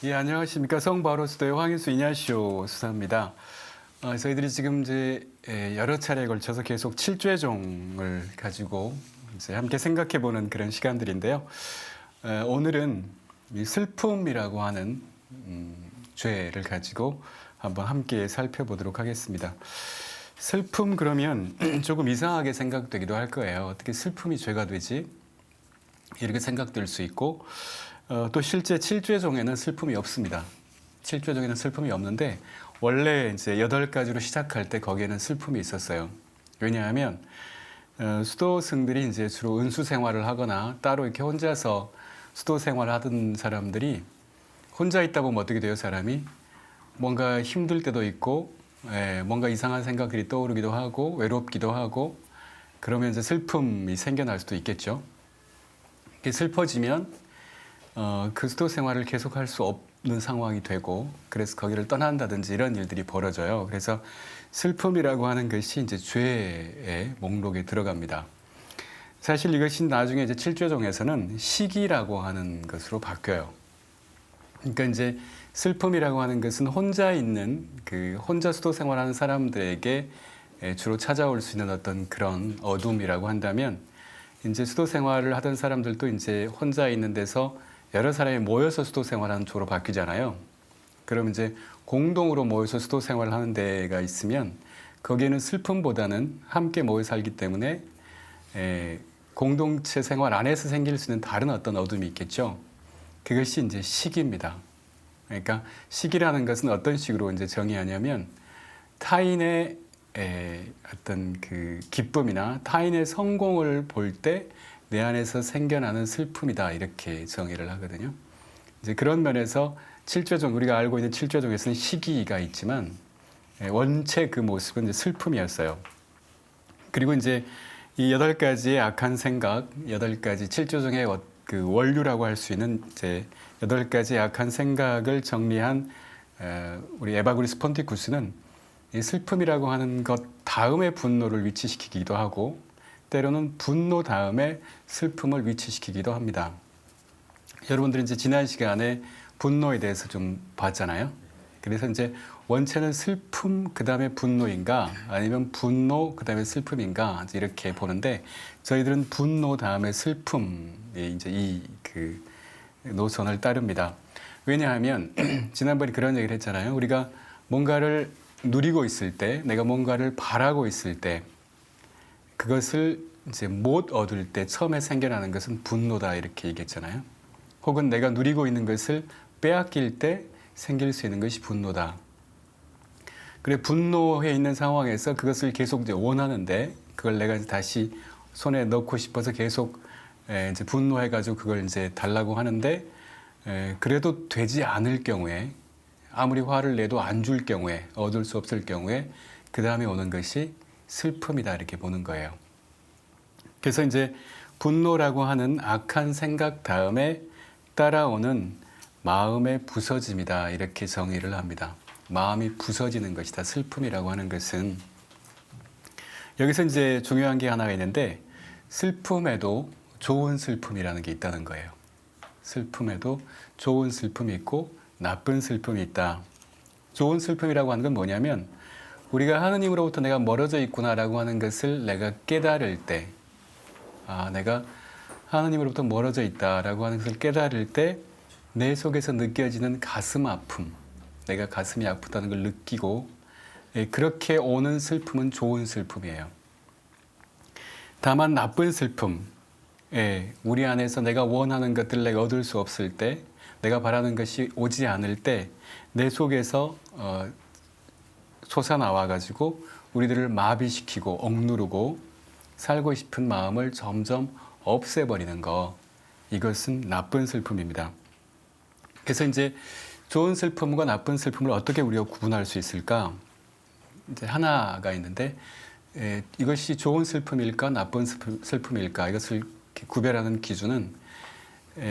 예, 안녕하십니까. 성바로스도의 황인수 이냐시오 수사입니다. 저희들이 지금 이제 여러 차례에 걸쳐서 계속 칠죄종을 가지고 이제 함께 생각해보는 그런 시간들인데요. 오늘은 이 슬픔이라고 하는 죄를 가지고 한번 함께 살펴보도록 하겠습니다. 슬픔 그러면 조금 이상하게 생각되기도 할 거예요. 어떻게 슬픔이 죄가 되지? 이렇게 생각될 수 있고 또 실제 칠죄종에는 슬픔이 없습니다. 칠죄종에는 슬픔이 없는데 원래 이제 8가지로 시작할 때 거기에는 슬픔이 있었어요. 왜냐하면 수도승들이 이제 주로 은수 생활을 하거나 따로 이렇게 혼자서 수도 생활을 하던 사람들이 혼자 있다 보면 어떻게 돼요, 사람이? 뭔가 힘들 때도 있고, 뭔가 이상한 생각들이 떠오르기도 하고, 외롭기도 하고, 그러면 이제 슬픔이 생겨날 수도 있겠죠. 이렇게 슬퍼지면 그 수도 생활을 계속할 수 없는 상황이 되고, 그래서 거기를 떠난다든지 이런 일들이 벌어져요. 그래서 슬픔이라고 하는 것이 이제 죄의 목록에 들어갑니다. 사실 이것이 나중에 이제 칠죄종에서는 시기라고 하는 것으로 바뀌어요. 그러니까 이제 슬픔이라고 하는 것은 혼자 있는 혼자 수도 생활하는 사람들에게 주로 찾아올 수 있는 어떤 그런 어둠이라고 한다면, 이제 수도 생활을 하던 사람들도 이제 혼자 있는 데서 여러 사람이 모여서 수도 생활하는 쪽으로 바뀌잖아요. 그럼 이제 공동으로 모여서 수도 생활을 하는 데가 있으면 거기에는 슬픔보다는 함께 모여 살기 때문에 공동체 생활 안에서 생길 수 있는 다른 어떤 어둠이 있겠죠. 그것이 이제 시기입니다. 그러니까 시기라는 것은 어떤 식으로 이제 정의하냐면 타인의 어떤 그 기쁨이나 타인의 성공을 볼 때 내 안에서 생겨나는 슬픔이다, 이렇게 정의를 하거든요. 이제 그런 면에서 칠죄종, 우리가 알고 있는 칠죄종에서는 시기가 있지만 원체 그 모습은 이제 슬픔이었어요. 그리고 이제 이 8가지의 악한 생각, 8가지 칠죄종의 그 원류라고 할 수 있는 이제 8가지의 악한 생각을 정리한 우리 에바구리스 폰티쿠스는 이 슬픔이라고 하는 것 다음에 분노를 위치시키기도 하고, 때로는 분노 다음에 슬픔을 위치시키기도 합니다. 여러분들이 이제 지난 시간에 분노에 대해서 좀 봤잖아요. 그래서 이제 원체는 슬픔 그 다음에 분노인가, 아니면 분노 그 다음에 슬픔인가, 이렇게 보는데 저희들은 분노 다음에 슬픔이 이제 이 그 노선을 따릅니다. 왜냐하면 지난번에 그런 얘기를 했잖아요. 우리가 뭔가를 누리고 있을 때, 내가 뭔가를 바라고 있을 때, 그것을 이제 못 얻을 때 처음에 생겨나는 것은 분노다, 이렇게 얘기했잖아요. 혹은 내가 누리고 있는 것을 빼앗길 때 생길 수 있는 것이 분노다. 그래, 분노해 있는 상황에서 그것을 계속 이제 원하는데, 그걸 내가 다시 손에 넣고 싶어서 계속 이제 분노해가지고 그걸 이제 달라고 하는데, 그래도 되지 않을 경우에, 아무리 화를 내도 안 줄 경우에, 얻을 수 없을 경우에 그 다음에 오는 것이 슬픔이다, 이렇게 보는 거예요. 그래서 이제 분노라고 하는 악한 생각 다음에 따라오는 마음의 부서짐이다, 이렇게 정의를 합니다. 마음이 부서지는 것이다, 슬픔이라고 하는 것은. 여기서 이제 중요한 게 하나가 있는데, 슬픔에도 좋은 슬픔이라는 게 있다는 거예요. 슬픔에도 좋은 슬픔이 있고 나쁜 슬픔이 있다. 좋은 슬픔이라고 하는 건 뭐냐면, 우리가 하느님으로부터 내가 멀어져 있구나라고 하는 것을 내가 깨달을 때, 내가 하느님으로부터 멀어져 있다라고 하는 것을 깨달을 때 내 속에서 느껴지는 가슴 아픔, 내가 가슴이 아프다는 걸 느끼고, 그렇게 오는 슬픔은 좋은 슬픔이에요. 다만 나쁜 슬픔, 우리 안에서 내가 원하는 것들을 내가 얻을 수 없을 때, 내가 바라는 것이 오지 않을 때 내 속에서 솟아나와가지고 우리들을 마비시키고 억누르고 살고 싶은 마음을 점점 없애버리는 거, 이것은 나쁜 슬픔입니다. 그래서 이제 좋은 슬픔과 나쁜 슬픔을 어떻게 우리가 구분할 수 있을까? 이제 하나가 있는데, 이것이 좋은 슬픔일까 나쁜 슬픔일까, 이것을 구별하는 기준은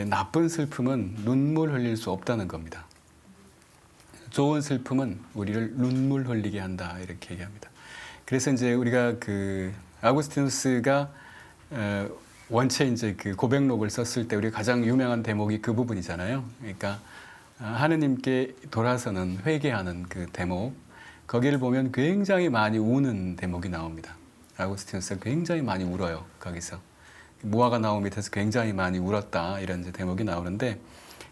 나쁜 슬픔은 눈물 흘릴 수 없다는 겁니다. 좋은 슬픔은 우리를 눈물 흘리게 한다, 이렇게 얘기합니다. 그래서 이제 우리가 아구스티누스가 원체 이제 그 고백록을 썼을 때 우리 가장 유명한 대목이 그 부분이잖아요. 그러니까 하느님께 돌아서는 회개하는 그 대목, 거기를 보면 굉장히 많이 우는 대목이 나옵니다. 아구스티누스가 굉장히 많이 울어요. 거기서 무화과 나무 밑에서 굉장히 많이 울었다, 이런 이제 대목이 나오는데,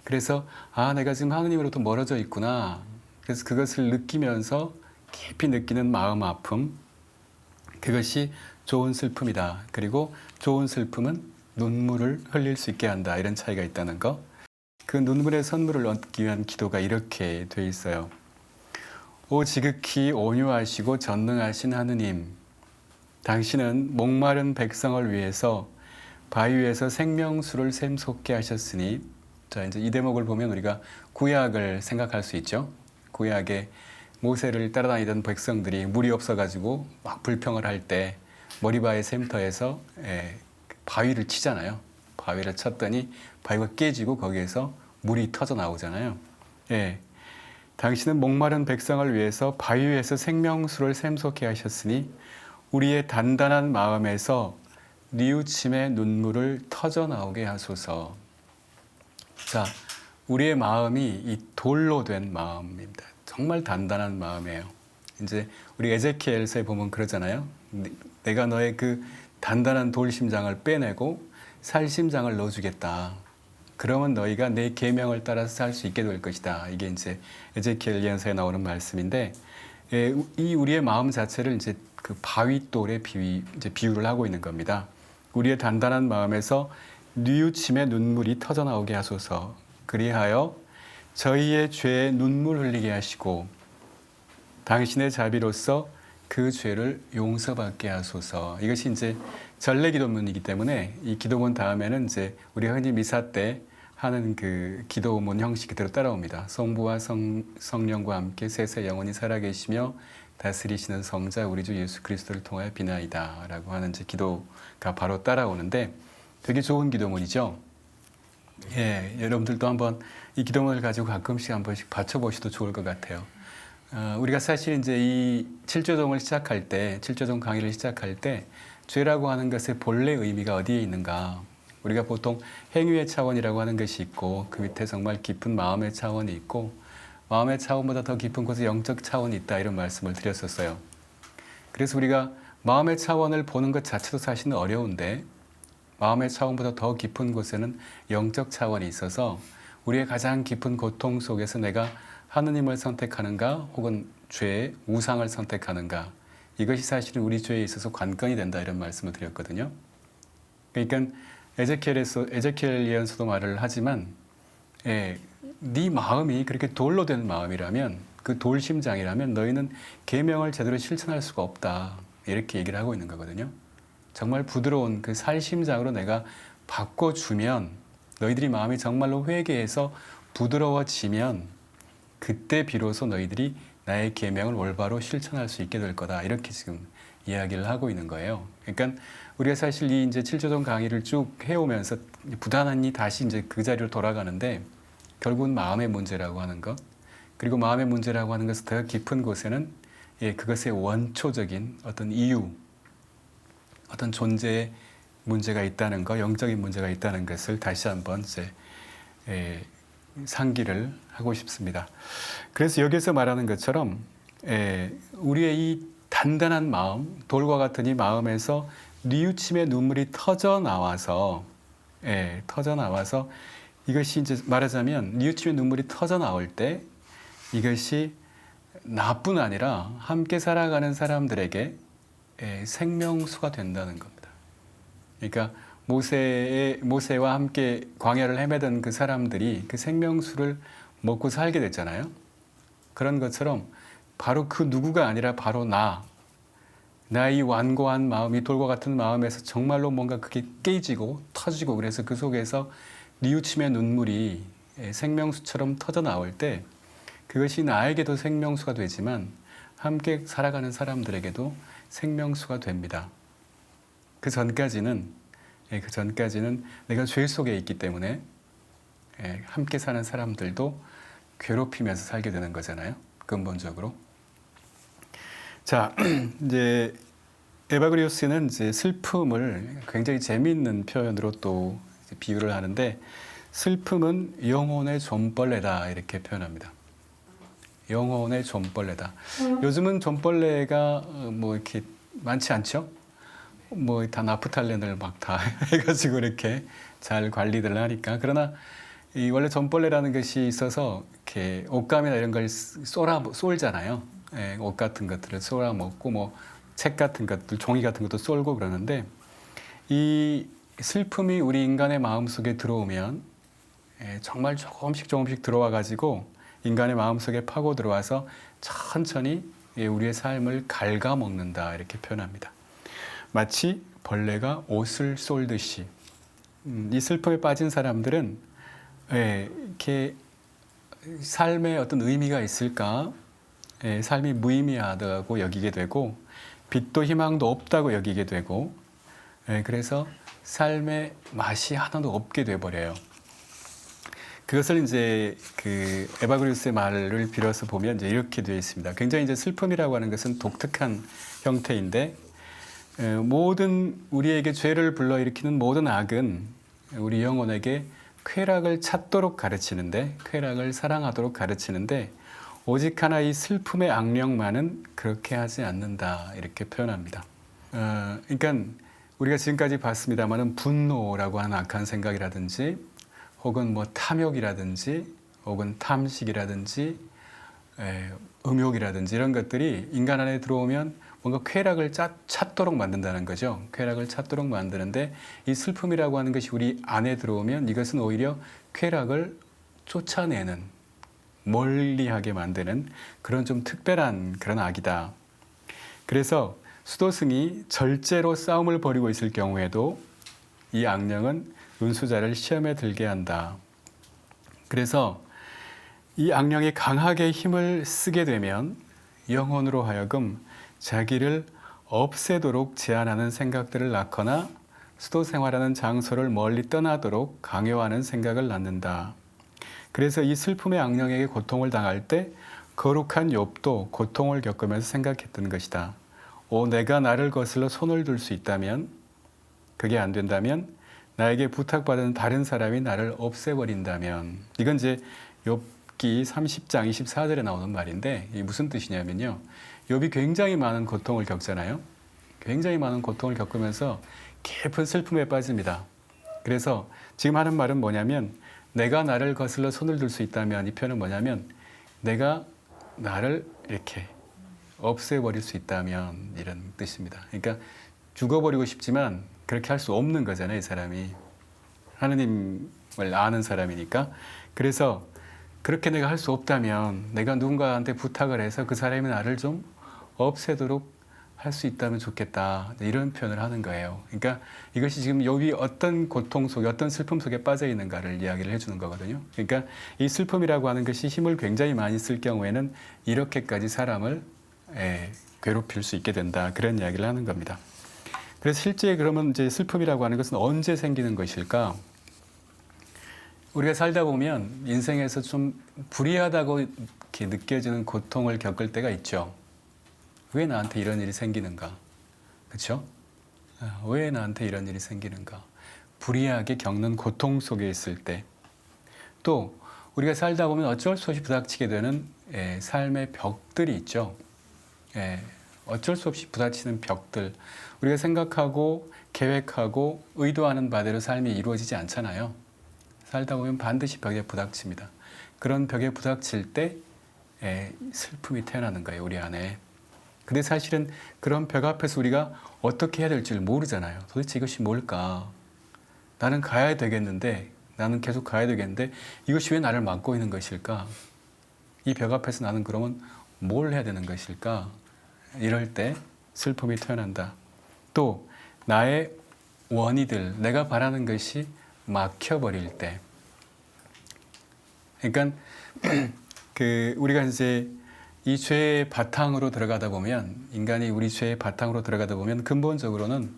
그래서 내가 지금 하느님으로부터 멀어져 있구나. 그래서 그것을 느끼면서 깊이 느끼는 마음 아픔, 그것이 좋은 슬픔이다. 그리고 좋은 슬픔은 눈물을 흘릴 수 있게 한다. 이런 차이가 있다는 거. 그 눈물의 선물을 얻기 위한 기도가 이렇게 돼 있어요. 오 지극히 온유하시고 전능하신 하느님, 당신은 목마른 백성을 위해서 바위 위에서 생명수를 샘솟게 하셨으니, 자 이제 이 대목을 보면 우리가 구약을 생각할 수 있죠. 구약에 모세를 따라다니던 백성들이 물이 없어가지고 막 불평을 할 때 머리바의 샘터에서 바위를 치잖아요. 바위를 쳤더니 바위가 깨지고 거기에서 물이 터져 나오잖아요. 당신은 목마른 백성을 위해서 바위 위에서 생명수를 샘솟게 하셨으니 우리의 단단한 마음에서 뉘우침의 눈물을 터져 나오게 하소서. 자, 우리의 마음이 이 돌로 된 마음입니다. 정말 단단한 마음이에요. 이제 우리 에제키엘서에 보면 그러잖아요. 내가 너의 그 단단한 돌 심장을 빼내고 살 심장을 넣어주겠다. 그러면 너희가 내 계명을 따라서 살 수 있게 될 것이다. 이게 이제 에제키엘 예언서에 나오는 말씀인데, 이 우리의 마음 자체를 이제 그 바위돌에 비유를 하고 있는 겁니다. 우리의 단단한 마음에서 뉘우침의 눈물이 터져 나오게 하소서. 그리하여 저희의 죄에 눈물 흘리게 하시고 당신의 자비로서 그 죄를 용서받게 하소서. 이것이 이제 전례 기도문이기 때문에 이 기도문 다음에는 이제 우리 흔히 미사 때 하는 그 기도문 형식 그대로 따라옵니다. 성부와 성령과 함께 세세 영원히 살아계시며 다스리시는 성자 우리 주 예수 그리스도를 통하여 비나이다 라고 하는 이제 기도가 바로 따라오는데, 되게 좋은 기도문이죠. 여러분들도 한번 이 기도문을 가지고 가끔씩 한 번씩 받쳐보셔도 좋을 것 같아요. 우리가 사실 이제 이 7조정을 시작할 때, 7조정 강의를 시작할 때 죄라고 하는 것의 본래 의미가 어디에 있는가? 우리가 보통 행위의 차원이라고 하는 것이 있고, 그 밑에 정말 깊은 마음의 차원이 있고, 마음의 차원보다 더 깊은 곳에 영적 차원이 있다, 이런 말씀을 드렸었어요. 그래서 우리가 마음의 차원을 보는 것 자체도 사실은 어려운데, 마음의 차원보다 더 깊은 곳에는 영적 차원이 있어서 우리의 가장 깊은 고통 속에서 내가 하느님을 선택하는가 혹은 죄의 우상을 선택하는가, 이것이 사실은 우리 죄에 있어서 관건이 된다, 이런 말씀을 드렸거든요. 그러니까 에제키엘 예언서도 말을 하지만 네 마음이 그렇게 돌로 된 마음이라면, 그 돌심장이라면 너희는 계명을 제대로 실천할 수가 없다, 이렇게 얘기를 하고 있는 거거든요. 정말 부드러운 그 살심장으로 내가 바꿔주면, 너희들이 마음이 정말로 회개해서 부드러워지면 그때 비로소 너희들이 나의 계명을 올바로 실천할 수 있게 될 거다, 이렇게 지금 이야기를 하고 있는 거예요. 그러니까 우리가 사실 이 이제 7조정 강의를 쭉 해오면서 부단히 다시 이제 그 자리로 돌아가는데, 결국은 마음의 문제라고 하는 것, 그리고 마음의 문제라고 하는 것은 더 깊은 곳에는 그것의 원초적인 어떤 이유, 어떤 존재의 문제가 있다는 것, 영적인 문제가 있다는 것을 다시 한번 이제 상기를 하고 싶습니다. 그래서 여기서 말하는 것처럼 우리의 이 단단한 마음, 돌과 같은 이 마음에서 뉘우침의 눈물이 터져 나와서 이것이 이제 말하자면 뉘우침의 눈물이 터져 나올 때 이것이 나뿐 아니라 함께 살아가는 사람들에게 생명수가 된다는 겁니다. 그러니까 모세와 함께 광야를 헤매던 그 사람들이 그 생명수를 먹고 살게 됐잖아요. 그런 것처럼 바로 그 누구가 아니라 바로 나의 완고한 마음이 돌과 같은 마음에서 정말로 뭔가 그게 깨지고 터지고, 그래서 그 속에서 뉘우침의 눈물이 생명수처럼 터져 나올 때 그것이 나에게도 생명수가 되지만 함께 살아가는 사람들에게도 생명수가 됩니다. 그 전까지는 내가 죄 속에 있기 때문에 함께 사는 사람들도 괴롭히면서 살게 되는 거잖아요, 근본적으로. 자, 이제 에바그리오스는 이제 슬픔을 굉장히 재미있는 표현으로 또 비유를 하는데, 슬픔은 영혼의 좀벌레다 이렇게 표현합니다. 영혼의 좀벌레다. 요즘은 좀벌레가 뭐 이렇게 많지 않죠? 뭐 다 나프탈렌을 막 다 해가지고 이렇게 잘 관리들 하니까. 그러나 이 원래 좀벌레라는 것이 있어서 이렇게 옷감이나 이런 걸 쏠잖아요. 예, 옷 같은 것들을 쏠아 먹고 뭐 책 같은 것들, 종이 같은 것도 쏠고 그러는데 이 슬픔이 우리 인간의 마음 속에 들어오면 정말 조금씩 들어와 가지고 인간의 마음 속에 파고 들어와서 천천히 우리의 삶을 갉아먹는다 이렇게 표현합니다. 마치 벌레가 옷을 쏠듯이 이 슬픔에 빠진 사람들은 이렇게 삶에 어떤 의미가 있을까? 삶이 무의미하다고 여기게 되고 빛도 희망도 없다고 여기게 되고 그래서 삶의 맛이 하나도 없게 돼버려요. 그것을 이제 그 에바그리우스의 말을 빌어서 보면 이제 이렇게 되어 있습니다. 굉장히 이제 슬픔이라고 하는 것은 독특한 형태인데 모든 우리에게 죄를 불러일으키는 모든 악은 우리 영혼에게 쾌락을 찾도록 가르치는데 쾌락을 사랑하도록 가르치는데 오직 하나 이 슬픔의 악령만은 그렇게 하지 않는다 이렇게 표현합니다. 그러니까 우리가 지금까지 봤습니다마는 분노라고 하는 악한 생각이라든지 혹은 뭐 탐욕이라든지 혹은 탐식이라든지 음욕이라든지 이런 것들이 인간 안에 들어오면 뭔가 쾌락을 찾도록 만든다는 거죠. 쾌락을 찾도록 만드는데 이 슬픔이라고 하는 것이 우리 안에 들어오면 이것은 오히려 쾌락을 쫓아내는 멀리하게 만드는 그런 좀 특별한 그런 악이다. 그래서 수도승이 절제로 싸움을 벌이고 있을 경우에도 이 악령은 은수자를 시험에 들게 한다. 그래서 이 악령이 강하게 힘을 쓰게 되면 영혼으로 하여금 자기를 없애도록 제안하는 생각들을 낳거나 수도 생활하는 장소를 멀리 떠나도록 강요하는 생각을 낳는다. 그래서 이 슬픔의 악령에게 고통을 당할 때 거룩한 욥도 고통을 겪으면서 생각했던 것이다. 내가 나를 거슬러 손을 들 수 있다면, 그게 안 된다면 나에게 부탁받은 다른 사람이 나를 없애버린다면. 이건 이제 욥기 30장 24절에 나오는 말인데 이게 무슨 뜻이냐면요. 욥이 굉장히 많은 고통을 겪잖아요. 굉장히 많은 고통을 겪으면서 깊은 슬픔에 빠집니다. 그래서 지금 하는 말은 뭐냐면 내가 나를 거슬러 손을 들 수 있다면 이 표현은 뭐냐면 내가 나를 이렇게 없애버릴 수 있다면 이런 뜻입니다. 그러니까 죽어버리고 싶지만 그렇게 할 수 없는 거잖아요. 이 사람이 하느님을 아는 사람이니까. 그래서 그렇게 내가 할 수 없다면 내가 누군가한테 부탁을 해서 그 사람이 나를 좀 없애도록 할 수 있다면 좋겠다. 이런 표현을 하는 거예요. 그러니까 이것이 지금 욥이 어떤 고통 속에 어떤 슬픔 속에 빠져 있는가를 이야기를 해주는 거거든요. 그러니까 이 슬픔이라고 하는 것이 힘을 굉장히 많이 쓸 경우에는 이렇게까지 사람을 괴롭힐 수 있게 된다. 그런 이야기를 하는 겁니다. 그래서 실제 그러면 이제 슬픔이라고 하는 것은 언제 생기는 것일까? 우리가 살다 보면 인생에서 좀 불이하다고 이렇게 느껴지는 고통을 겪을 때가 있죠. 왜 나한테 이런 일이 생기는가? 그렇죠? 왜 나한테 이런 일이 생기는가? 불이하게 겪는 고통 속에 있을 때, 또 우리가 살다 보면 어쩔 수 없이 부닥치게 되는 삶의 벽들이 있죠. 어쩔 수 없이 부딪히는 벽들, 우리가 생각하고 계획하고 의도하는 바대로 삶이 이루어지지 않잖아요. 살다 보면 반드시 벽에 부닥칩니다. 그런 벽에 부닥칠 때 슬픔이 태어나는 거예요, 우리 안에. 근데 사실은 그런 벽 앞에서 우리가 어떻게 해야 될지를 모르잖아요. 도대체 이것이 뭘까? 나는 가야 되겠는데, 나는 계속 가야 되겠는데 이것이 왜 나를 막고 있는 것일까? 이 벽 앞에서 나는 그러면 뭘 해야 되는 것일까? 이럴 때 슬픔이 태어난다. 또 나의 원의들, 내가 바라는 것이 막혀버릴 때. 그러니까 우리가 이제 이 죄의 바탕으로 들어가다 보면, 인간이 우리 죄의 바탕으로 들어가다 보면 근본적으로는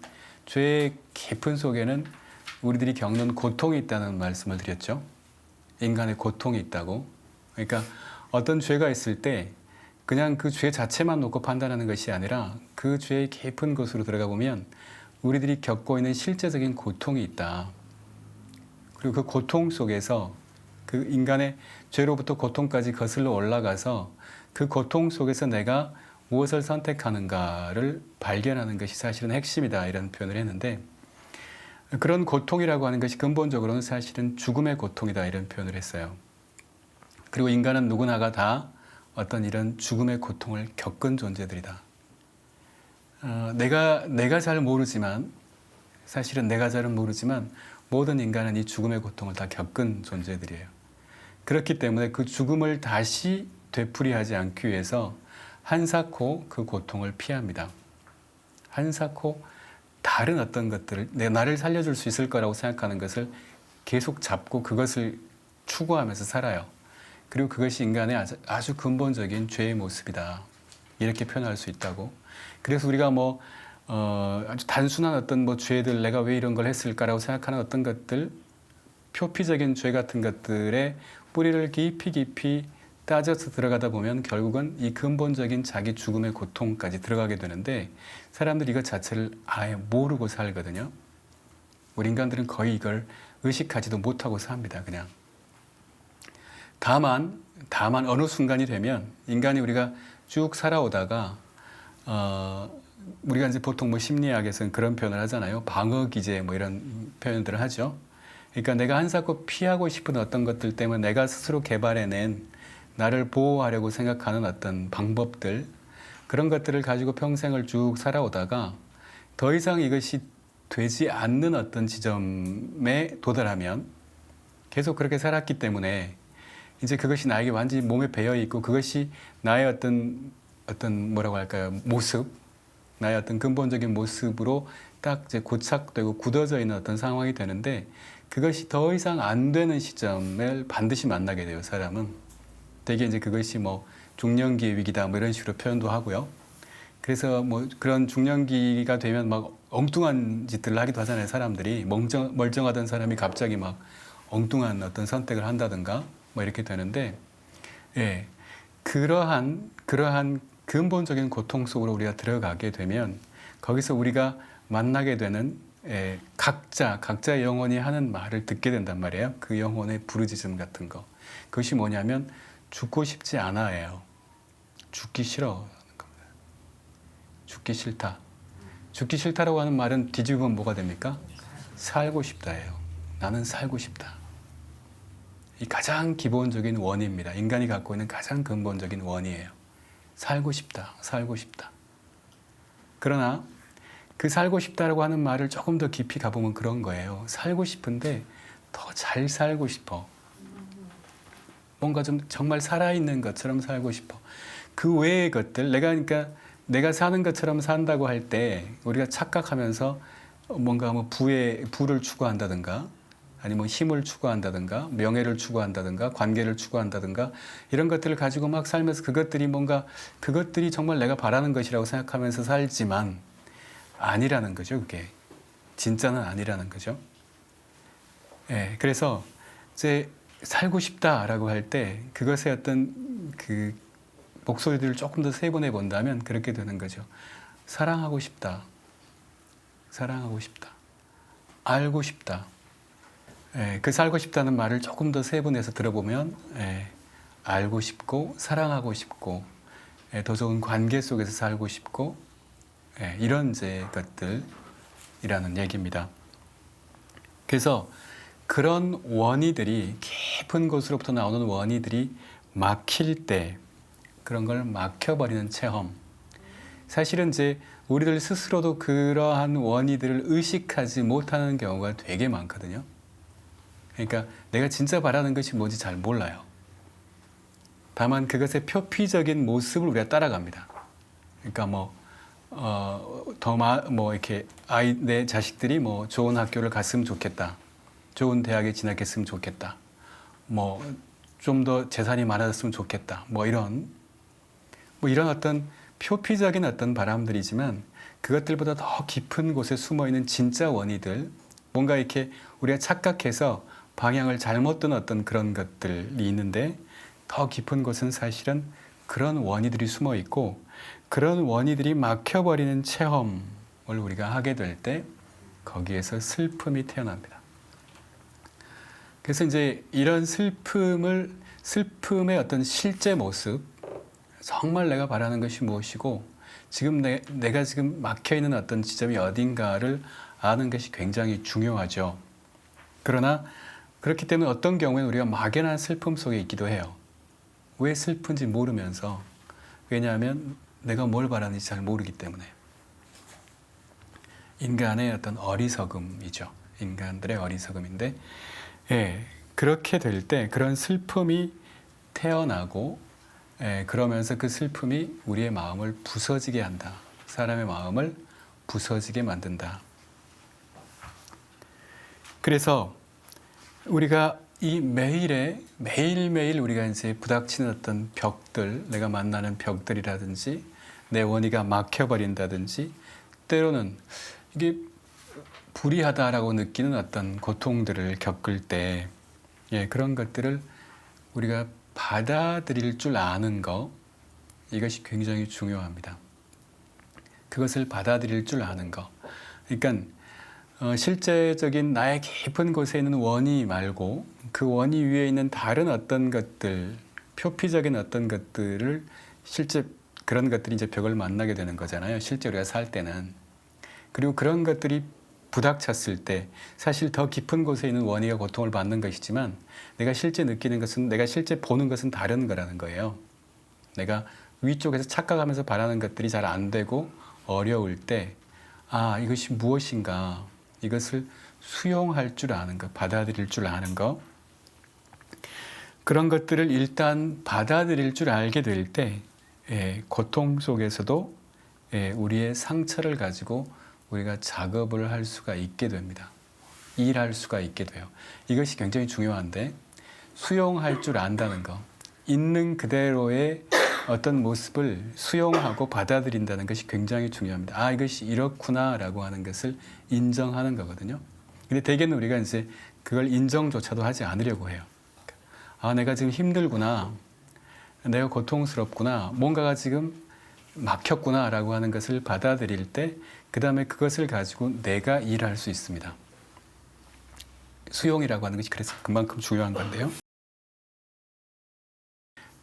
죄의 깊은 속에는 우리들이 겪는 고통이 있다는 말씀을 드렸죠. 인간의 고통이 있다고. 그러니까 어떤 죄가 있을 때 그냥 그 죄 자체만 놓고 판단하는 것이 아니라 그 죄의 깊은 곳으로 들어가 보면 우리들이 겪고 있는 실제적인 고통이 있다. 그리고 그 고통 속에서 그 인간의 죄로부터 고통까지 거슬러 올라가서 그 고통 속에서 내가 무엇을 선택하는가를 발견하는 것이 사실은 핵심이다 이런 표현을 했는데, 그런 고통이라고 하는 것이 근본적으로는 사실은 죽음의 고통이다 이런 표현을 했어요. 그리고 인간은 누구나가 다 어떤 이런 죽음의 고통을 겪은 존재들이다. 내가 잘 모르지만, 사실은 내가 잘은 모르지만 모든 인간은 이 죽음의 고통을 다 겪은 존재들이에요. 그렇기 때문에 그 죽음을 다시 되풀이하지 않기 위해서 한사코 그 고통을 피합니다. 한사코 다른 어떤 것들을, 나를 살려줄 수 있을 거라고 생각하는 것을 계속 잡고 그것을 추구하면서 살아요. 그리고 그것이 인간의 아주 근본적인 죄의 모습이다. 이렇게 표현할 수 있다고. 그래서 우리가 아주 단순한 어떤 죄들, 내가 왜 이런 걸 했을까라고 생각하는 어떤 것들, 표피적인 죄 같은 것들의 뿌리를 깊이 따져서 들어가다 보면 결국은 이 근본적인 자기 죽음의 고통까지 들어가게 되는데, 사람들이 이것 자체를 아예 모르고 살거든요. 우리 인간들은 거의 이걸 의식하지도 못하고 삽니다. 그냥. 다만 어느 순간이 되면 인간이 우리가 쭉 살아오다가 우리가 이제 보통 심리학에서는 그런 표현을 하잖아요. 방어 기제 이런 표현들을 하죠. 그러니까 내가 한사코 피하고 싶은 어떤 것들 때문에 내가 스스로 개발해낸 나를 보호하려고 생각하는 어떤 방법들, 그런 것들을 가지고 평생을 쭉 살아오다가 더 이상 이것이 되지 않는 어떤 지점에 도달하면, 계속 그렇게 살았기 때문에 이제 그것이 나에게 완전히 몸에 배어 있고 그것이 나의 어떤 뭐라고 할까요? 모습, 나의 어떤 근본적인 모습으로 딱 이제 고착되고 굳어져 있는 어떤 상황이 되는데, 그것이 더 이상 안 되는 시점을 반드시 만나게 돼요, 사람은. 되게 이제 그것이 중년기의 위기다 이런 식으로 표현도 하고요. 그래서 그런 중년기가 되면 엉뚱한 짓들을 하기도 하잖아요, 사람들이. 멀쩡하던 사람이 갑자기 엉뚱한 어떤 선택을 한다든가 이렇게 되는데, 예, 그러한 근본적인 고통 속으로 우리가 들어가게 되면 거기서 우리가 만나게 되는 각자의 영혼이 하는 말을 듣게 된단 말이에요. 그 영혼의 부르짖음 같은 거. 그것이 뭐냐면 죽고 싶지 않아요. 죽기 싫어. 죽기 싫다. 죽기 싫다라고 하는 말은 뒤집으면 뭐가 됩니까? 살고 싶다예요. 나는 살고 싶다. 이 가장 기본적인 원입니다. 인간이 갖고 있는 가장 근본적인 원이에요. 살고 싶다. 살고 싶다. 그러나 그 살고 싶다라고 하는 말을 조금 더 깊이 가보면 그런 거예요. 살고 싶은데 더 잘 살고 싶어. 뭔가 좀 정말 살아있는 것처럼 살고 싶어. 그 외의 것들, 그러니까 내가 사는 것처럼 산다고 할 때 우리가 착각하면서 뭔가 부를 추구한다든가, 아니면 힘을 추구한다든가, 명예를 추구한다든가, 관계를 추구한다든가, 이런 것들을 가지고 막 살면서 그것들이 정말 내가 바라는 것이라고 생각하면서 살지만 아니라는 거죠. 그게 진짜는 아니라는 거죠. 예, 그래서 이제 살고 싶다라고 할 때 그것의 어떤 그 목소리들을 조금 더 세분해 본다면 그렇게 되는 거죠. 사랑하고 싶다. 사랑하고 싶다. 알고 싶다. 예, 그 살고 싶다는 말을 조금 더 세분해서 들어보면 알고 싶고, 사랑하고 싶고, 더 좋은 관계 속에서 살고 싶고, 이런 이제 것들이라는 얘기입니다. 그래서 그런 원의들이, 깊은 곳으로부터 나오는 원의들이 막힐 때, 그런 걸 막혀버리는 체험. 사실은 이제 우리들 스스로도 그러한 원의들을 의식하지 못하는 경우가 되게 많거든요. 그러니까 내가 진짜 바라는 것이 뭔지 잘 몰라요. 다만 그것의 표피적인 모습을 우리가 따라갑니다. 그러니까 이렇게 내 자식들이 좋은 학교를 갔으면 좋겠다. 좋은 대학에 진학했으면 좋겠다. 좀 더 재산이 많아졌으면 좋겠다. 이런 어떤 표피적인 어떤 바람들이지만 그것들보다 더 깊은 곳에 숨어 있는 진짜 원의들, 뭔가 이렇게 우리가 착각해서 방향을 잘못 든 어떤 그런 것들이 있는데, 더 깊은 곳은 사실은 그런 원의들이 숨어 있고, 그런 원의들이 막혀버리는 체험을 우리가 하게 될 때 거기에서 슬픔이 태어납니다. 그래서 이제 이런 슬픔의 어떤 실제 모습, 정말 내가 바라는 것이 무엇이고 지금 내가 지금 막혀 있는 어떤 지점이 어딘가를 아는 것이 굉장히 중요하죠. 그러나 그렇기 때문에 어떤 경우에는 우리가 막연한 슬픔 속에 있기도 해요. 왜 슬픈지 모르면서. 왜냐하면 내가 뭘 바라는지 잘 모르기 때문에. 인간의 어떤 어리석음이죠. 인간들의 어리석음인데, 예, 그렇게 될 때 그런 슬픔이 태어나고, 예, 그러면서 그 슬픔이 우리의 마음을 부서지게 한다. 사람의 마음을 부서지게 만든다. 그래서 우리가 이 매일매일 우리가 이제 부닥치는 어떤 벽들, 내가 만나는 벽들이라든지 내 원의가 막혀버린다든지 때로는 이게 불이하다라고 느끼는 어떤 고통들을 겪을 때, 예, 그런 것들을 우리가 받아들일 줄 아는 거, 이것이 굉장히 중요합니다. 그것을 받아들일 줄 아는 거. 그러니까 실제적인 나의 깊은 곳에 있는 원의 말고 그 원의 위에 있는 다른 어떤 것들, 표피적인 어떤 것들을 실제 그런 것들이 이제 벽을 만나게 되는 거잖아요. 실제 우리가 살 때는. 그리고 그런 것들이 부닥쳤을 때 사실 더 깊은 곳에 있는 원의가 고통을 받는 것이지만 내가 실제 느끼는 것은, 내가 실제 보는 것은 다른 거라는 거예요. 내가 위쪽에서 착각하면서 바라는 것들이 잘 안 되고 어려울 때, 아, 이것이 무엇인가, 이것을 수용할 줄 아는 것, 받아들일 줄 아는 것, 그런 것들을 일단 받아들일 줄 알게 될 때, 고통 속에서도 우리의 상처를 가지고 우리가 작업을 할 수가 있게 됩니다. 일할 수가 있게 돼요. 이것이 굉장히 중요한데, 수용할 줄 안다는 거, 있는 그대로의 어떤 모습을 수용하고 받아들인다는 것이 굉장히 중요합니다. 아, 이것이 이렇구나라고 하는 것을 인정하는 거거든요. 근데 대개는 우리가 이제 그걸 인정조차도 하지 않으려고 해요. 아, 내가 지금 힘들구나, 내가 고통스럽구나, 뭔가가 지금 막혔구나라고 하는 것을 받아들일 때, 그 다음에 그것을 가지고 내가 일할 수 있습니다. 수용이라고 하는 것이 그래서 그만큼 중요한 건데요.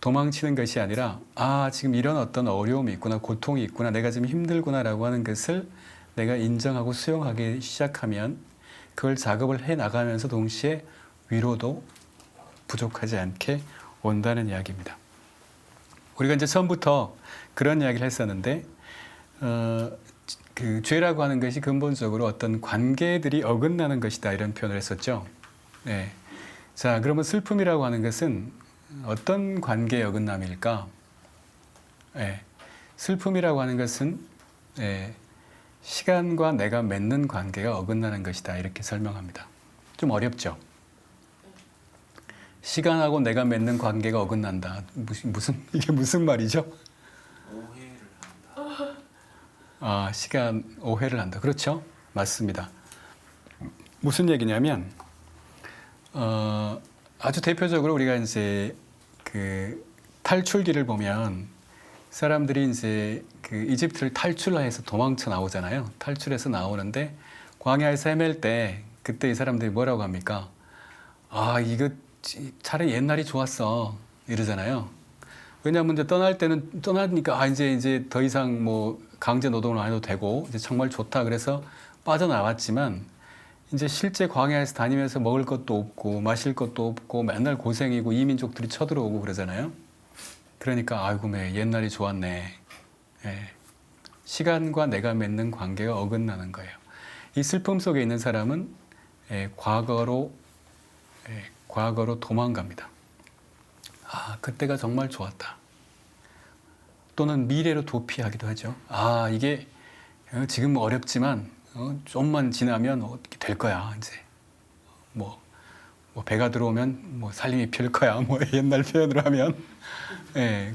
도망치는 것이 아니라, 아, 지금 이런 어떤 어려움이 있구나, 고통이 있구나, 내가 지금 힘들구나라고 하는 것을 내가 인정하고 수용하기 시작하면 그걸 작업을 해 나가면서 동시에 위로도 부족하지 않게 온다는 이야기입니다. 우리가 이제 처음부터 그런 이야기를 했었는데, 그 죄라고 하는 것이 근본적으로 어떤 관계들이 어긋나는 것이다, 이런 표현을 했었죠. 네. 자, 그러면 슬픔이라고 하는 것은 어떤 관계의 어긋남일까? 슬픔이라고 하는 것은 시간과 내가 맺는 관계가 어긋나는 것이다, 이렇게 설명합니다. 좀 어렵죠? 시간하고 내가 맺는 관계가 어긋난다. 이게 무슨 말이죠? 오해를 한다. 아, 시간 오해를 한다. 그렇죠? 맞습니다. 무슨 얘기냐면, 아주 대표적으로 우리가 이제 그 탈출기를 보면 사람들이 이제 그 이집트를 탈출해서 도망쳐 나오잖아요. 탈출해서 나오는데 광야에서 헤맬 때 그때 이 사람들이 뭐라고 합니까? 아, 이거 차라리 옛날이 좋았어, 이러잖아요. 왜냐하면 이제 떠날 때는 떠나니까 아, 이제 더 이상 뭐 강제 노동을 안 해도 되고 이제 정말 좋다, 그래서 빠져나왔지만 이제 실제 광야에서 다니면서 먹을 것도 없고 마실 것도 없고 맨날 고생이고 이민족들이 쳐들어오고 그러잖아요. 그러니까 아이고, 옛날이 좋았네. 시간과 내가 맺는 관계가 어긋나는 거예요. 이 슬픔 속에 있는 사람은 과거로 도망갑니다. 아, 그때가 정말 좋았다. 또는 미래로 도피하기도 하죠. 아, 이게 지금 어렵지만 좀만 지나면 어떻게 될 거야. 이제 뭐 배가 들어오면 뭐 살림이 필 거야. 뭐 옛날 표현으로 하면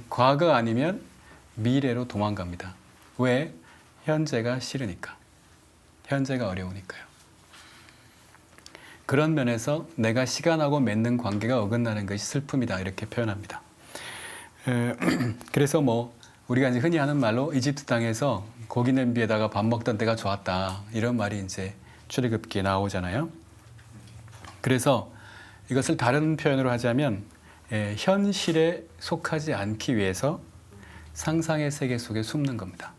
과거 아니면 미래로 도망갑니다. 왜? 현재가 싫으니까. 현재가 어려우니까요. 그런 면에서 내가 시간하고 맺는 관계가 어긋나는 것이 슬픔이다, 이렇게 표현합니다. 그래서 뭐 우리가 이제 흔히 하는 말로 이집트 땅에서 고기 냄비에다가 밥 먹던 때가 좋았다, 이런 말이 이제 출애굽기에 나오잖아요. 그래서 이것을 다른 표현으로 하자면 현실에 속하지 않기 위해서 상상의 세계 속에 숨는 겁니다.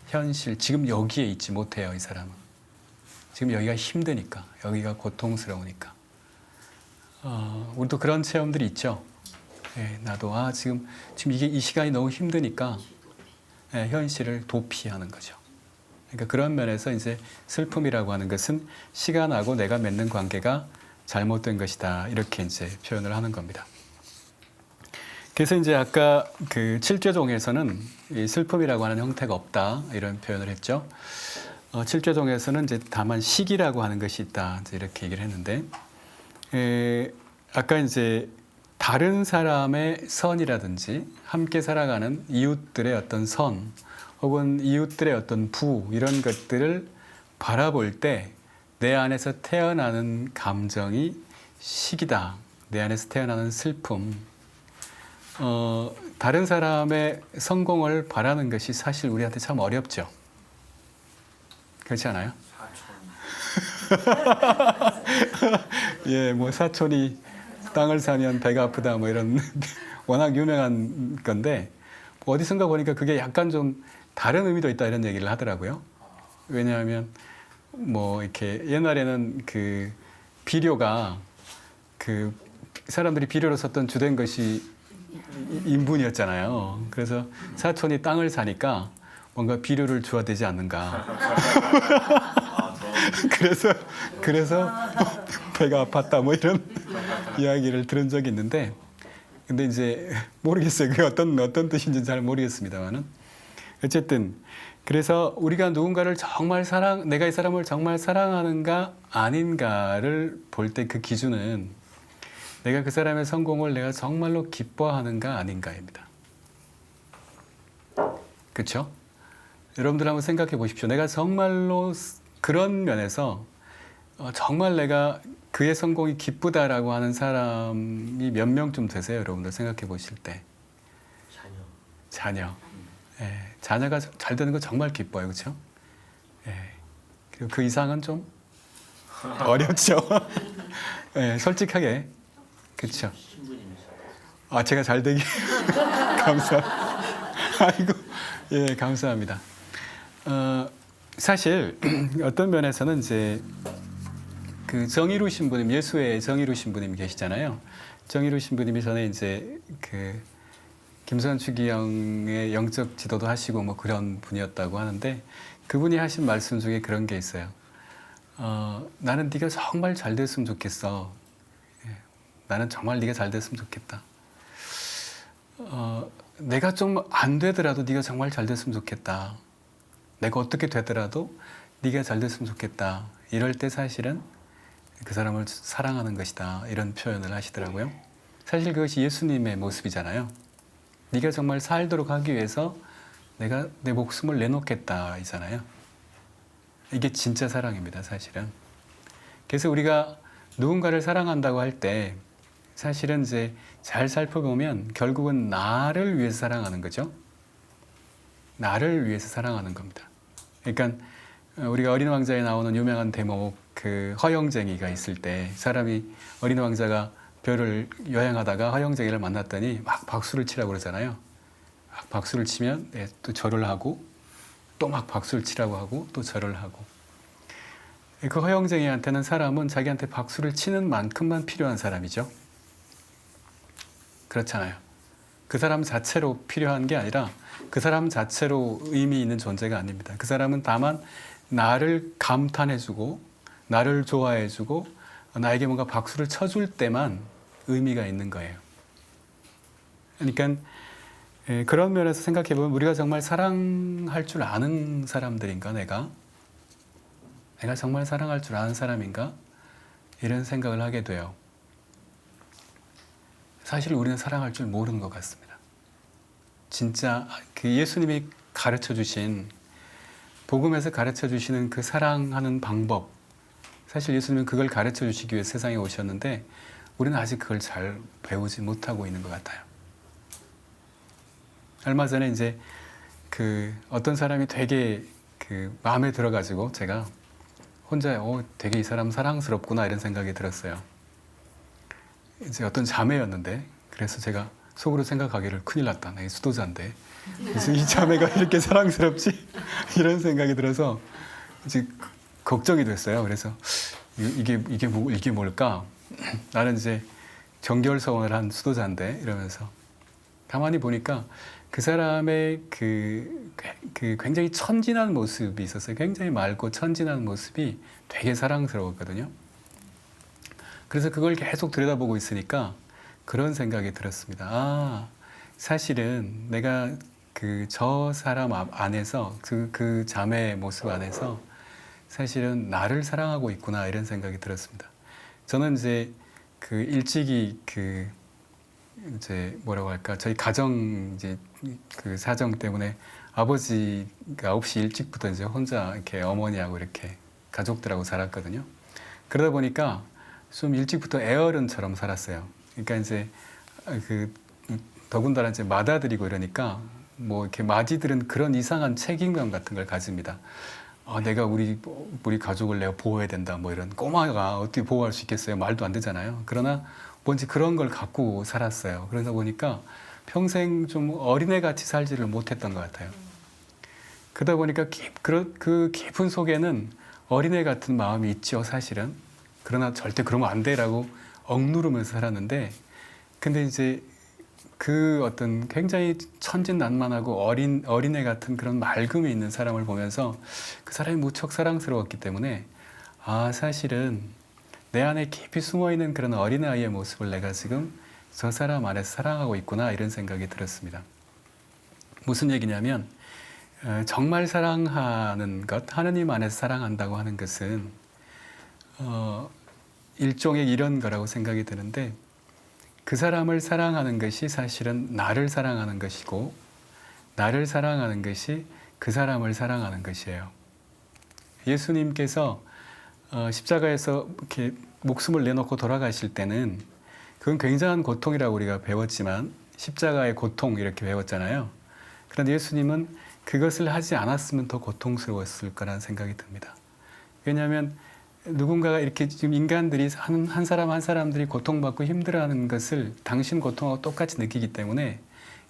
현실, 지금 여기에 있지 못해요, 이 사람은. 지금 여기가 힘드니까, 여기가 고통스러우니까. 우리도 그런 체험들이 있죠. 나도 지금 이게 이 시간이 너무 힘드니까 현실을 도피하는 거죠. 그러니까 그런 면에서 이제 슬픔이라고 하는 것은 시간하고 내가 맺는 관계가 잘못된 것이다. 이렇게 이제 표현을 하는 겁니다. 그래서 이제 아까 그 7죄종에서는 이 슬픔이라고 하는 형태가 없다. 이런 표현을 했죠. 7죄종에서는 이제 다만 시기라고 하는 것이 있다. 이제 이렇게 얘기를 했는데, 아까 이제 다른 사람의 선이라든지 함께 살아가는 이웃들의 어떤 선 혹은 이웃들의 어떤 부 이런 것들을 바라볼 때 내 안에서 태어나는 감정이 시기다. 내 안에서 태어나는 슬픔. 다른 사람의 성공을 바라는 것이 사실 우리한테 참 어렵죠. 그렇지 않아요? 예, 뭐 사촌이 땅을 사면 배가 아프다 뭐 이런 워낙 유명한 건데 어디선가 보니까 그게 약간 좀 다른 의미도 있다 이런 얘기를 하더라고요. 왜냐하면 뭐 이렇게 옛날에는 그 비료가 그 사람들이 비료로 썼던 주된 것이 인분이었잖아요. 그래서 사촌이 땅을 사니까 뭔가 비료를 줘야 되지 않는가. 그래서 배가 아팠다 뭐 이런 이야기를 들은 적이 있는데, 근데 이제 모르겠어요. 그게 어떤 뜻인지는 잘 모르겠습니다만은 어쨌든 그래서 우리가 누군가를 정말 내가 이 사람을 정말 사랑하는가 아닌가를 볼 때 그 기준은 내가 그 사람의 성공을 내가 정말로 기뻐하는가 아닌가입니다. 그렇죠? 여러분들 한번 생각해 보십시오. 내가 정말로 그런 면에서 정말 내가 그의 성공이 기쁘다라고 하는 사람이 몇 명쯤 되세요? 여러분들 생각해 보실 때. 자녀. 예, 자녀가 잘 되는 거 정말 기뻐요. 그렇죠? 예, 그리고 그 이상은 좀 어렵죠. 예, 솔직하게. 그렇죠? 제가 잘 되기 아이고, 예, 감사합니다. 사실 어떤 면에서는 이제 그 정의로우신 분님, 예수의 정의로우신 분님이 계시잖아요. 정의로우신 분님이 전에 이제 그 김선 추기영의 영적 지도도 하시고 뭐 그런 분이었다고 하는데 그분이 하신 말씀 중에 그런 게 있어요. 나는 네가 정말 잘 됐으면 좋겠어. 나는 정말 네가 잘 됐으면 좋겠다. 내가 좀 안 되더라도 네가 정말 잘 됐으면 좋겠다. 내가 어떻게 되더라도 네가 잘 됐으면 좋겠다. 이럴 때 사실은 그 사람을 사랑하는 것이다. 이런 표현을 하시더라고요. 사실 그것이 예수님의 모습이잖아요. 네가 정말 살도록 하기 위해서 내가 내 목숨을 내놓겠다 이잖아요. 이게 진짜 사랑입니다. 사실은. 그래서 우리가 누군가를 사랑한다고 할 때 사실은 이제 잘 살펴보면 결국은 나를 위해서 사랑하는 거죠. 나를 위해서 사랑하는 겁니다. 그러니까 우리가 어린 왕자에 나오는 유명한 대목 그 허영쟁이가 있을 때 사람이 어린 왕자가 별을 여행하다가 허영쟁이를 만났더니 막 박수를 치라고 그러잖아요. 막 박수를 치면 또 절을 하고 또 막 박수를 치라고 하고 또 절을 하고 그 허영쟁이한테는 사람은 자기한테 박수를 치는 만큼만 필요한 사람이죠. 그렇잖아요. 그 사람 자체로 필요한 게 아니라 그 사람 자체로 의미 있는 존재가 아닙니다. 그 사람은 다만 나를 감탄해주고 나를 좋아해주고 나에게 뭔가 박수를 쳐줄 때만 의미가 있는 거예요. 그러니까 그런 면에서 생각해보면 우리가 정말 사랑할 줄 아는 사람들인가 내가 정말 사랑할 줄 아는 사람인가 이런 생각을 하게 돼요. 사실 우리는 사랑할 줄 모르는 것 같습니다. 진짜 그 예수님이 가르쳐 주신 복음에서 가르쳐 주시는 그 사랑하는 방법 사실 예수님은 그걸 가르쳐 주시기 위해 세상에 오셨는데 우리는 아직 그걸 잘 배우지 못하고 있는 것 같아요. 얼마 전에 이제 그 어떤 사람이 되게 그 마음에 들어가지고 제가 혼자 되게 이 사람 사랑스럽구나 이런 생각이 들었어요. 이제 어떤 자매였는데 그래서 제가 속으로 생각하기를 큰일 났다. 나 수도자인데 그래서 이 자매가 이렇게 사랑스럽지? 이런 생각이 들어서 이제 걱정이 됐어요. 그래서 이게 뭘까? 나는 이제 정결 서원을 한 수도자인데 이러면서 가만히 보니까 그 사람의 그 굉장히 천진한 모습이 있었어요. 굉장히 맑고 천진한 모습이 되게 사랑스러웠거든요. 그래서 그걸 계속 들여다보고 있으니까 그런 생각이 들었습니다. 아, 사실은 내가 저 사람 안에서 그 자매의 모습 안에서 사실은 나를 사랑하고 있구나 이런 생각이 들었습니다. 저는 이제 일찍이 이제 뭐라고 할까 저희 가정 이제 사정 때문에 아버지가 9시 일찍부터 이제 혼자 이렇게 어머니하고 이렇게 가족들하고 살았거든요. 그러다 보니까 좀 일찍부터 애어른처럼 살았어요. 그러니까 이제 더군다나 이제 맏아들이고 이러니까 뭐 이렇게 맏이들은 그런 이상한 책임감 같은 걸 가집니다. 내가 우리 가족을 내가 보호해야 된다 뭐 이런 꼬마가 어떻게 보호할 수 있겠어요? 말도 안 되잖아요. 그러나 뭔지 그런 걸 갖고 살았어요. 그러다 보니까 평생 좀 어린애 같이 살지를 못했던 것 같아요. 그러다 보니까 그 깊은 속에는 어린애 같은 마음이 있죠, 사실은. 그러나 절대 그러면 안 돼라고 억누르면서 살았는데, 근데 이제 그 어떤 굉장히 천진난만하고 어린애 같은 그런 맑음이 있는 사람을 보면서 그 사람이 무척 사랑스러웠기 때문에 사실은 내 안에 깊이 숨어있는 그런 어린아이의 모습을 내가 지금 저 사람 안에서 사랑하고 있구나 이런 생각이 들었습니다. 무슨 얘기냐면 정말 사랑하는 것, 하느님 안에서 사랑한다고 하는 것은 일종의 이런 거라고 생각이 드는데 그 사람을 사랑하는 것이 사실은 나를 사랑하는 것이고 나를 사랑하는 것이 그 사람을 사랑하는 것이에요. 예수님께서 십자가에서 이렇게 목숨을 내놓고 돌아가실 때는 그건 굉장한 고통이라고 우리가 배웠지만 십자가의 고통 이렇게 배웠잖아요. 그런데 예수님은 그것을 하지 않았으면 더 고통스러웠을 거라는 생각이 듭니다. 왜냐하면 누군가가 이렇게 지금 인간들이 한 사람 한 사람들이 고통받고 힘들어하는 것을 당신 고통하고 똑같이 느끼기 때문에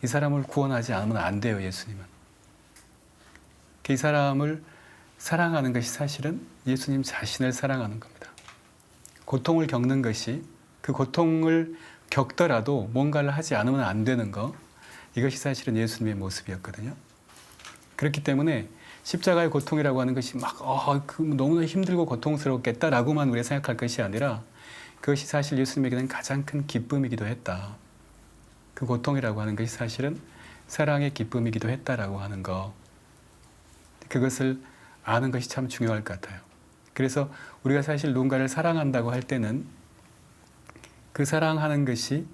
이 사람을 구원하지 않으면 안 돼요, 예수님은. 이 사람을 사랑하는 것이 사실은 예수님 자신을 사랑하는 겁니다. 고통을 겪는 것이 그 고통을 겪더라도 뭔가를 하지 않으면 안 되는 거, 이것이 사실은 예수님의 모습이었거든요. 그렇기 때문에 십자가의 고통이라고 하는 것이 막 너무나 힘들고 고통스럽겠다라고만 우리가 생각할 것이 아니라 그것이 사실 예수님에게는 가장 큰 기쁨이기도 했다. 그 고통이라고 하는 것이 사실은 사랑의 기쁨이기도 했다라고 하는 거, 그것을 아는 것이 참 중요할 것 같아요. 그래서 우리가 사실 누군가를 사랑한다고 할 때는 그 사랑하는 것이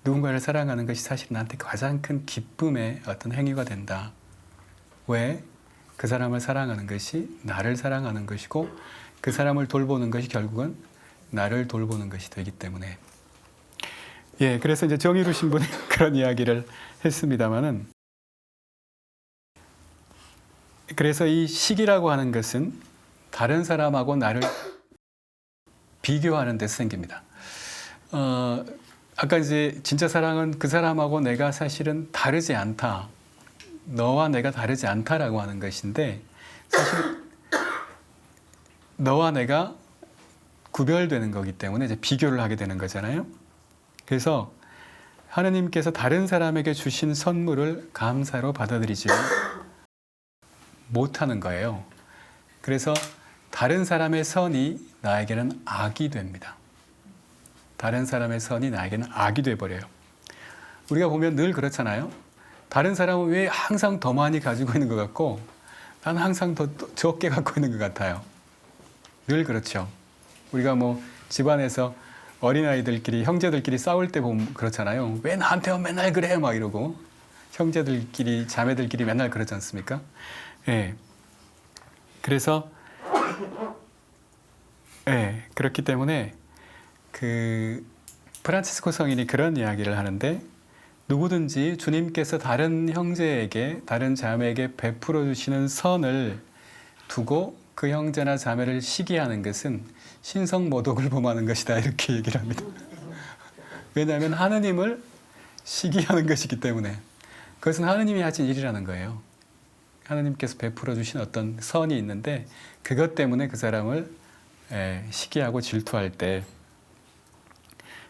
누군가를 사랑하는 것이 사실 나한테 가장 큰 기쁨의 어떤 행위가 된다. 왜? 그 사람을 사랑하는 것이 나를 사랑하는 것이고 그 사람을 돌보는 것이 결국은 나를 돌보는 것이 되기 때문에. 예, 그래서 이제 정의로신 분이 그런 이야기를 했습니다마는, 그래서 이 시기라고 하는 것은 다른 사람하고 나를 비교하는 데서 생깁니다. 아까 이제 진짜 사랑은 그 사람하고 내가 사실은 다르지 않다. 너와 내가 다르지 않다라고 하는 것인데 사실 너와 내가 구별되는 거기 때문에 이제 비교를 하게 되는 거잖아요. 그래서 하느님께서 다른 사람에게 주신 선물을 감사로 받아들이지 못하는 거예요. 그래서 다른 사람의 선이 나에게는 악이 됩니다. 다른 사람의 선이 나에게는 악이 돼버려요. 우리가 보면 늘 그렇잖아요. 다른 사람은 왜 항상 더 많이 가지고 있는 것 같고 나는 항상 더 적게 갖고 있는 것 같아요. 늘 그렇죠. 우리가 뭐 집안에서 어린아이들끼리 형제들끼리 싸울 때 보면 그렇잖아요. 왜 나한테만 맨날 그래 막 이러고 형제들끼리 자매들끼리 맨날 그러지 않습니까? 예. 그래서 그렇기 때문에 프란치스코 성인이 그런 이야기를 하는데 누구든지 주님께서 다른 형제에게 다른 자매에게 베풀어 주시는 선을 두고 그 형제나 자매를 시기하는 것은 신성모독을 범하는 것이다 이렇게 얘기를 합니다. 왜냐하면 하느님을 시기하는 것이기 때문에 그것은 하느님이 하신 일이라는 거예요. 하느님께서 베풀어 주신 어떤 선이 있는데 그것 때문에 그 사람을 시기하고 질투할 때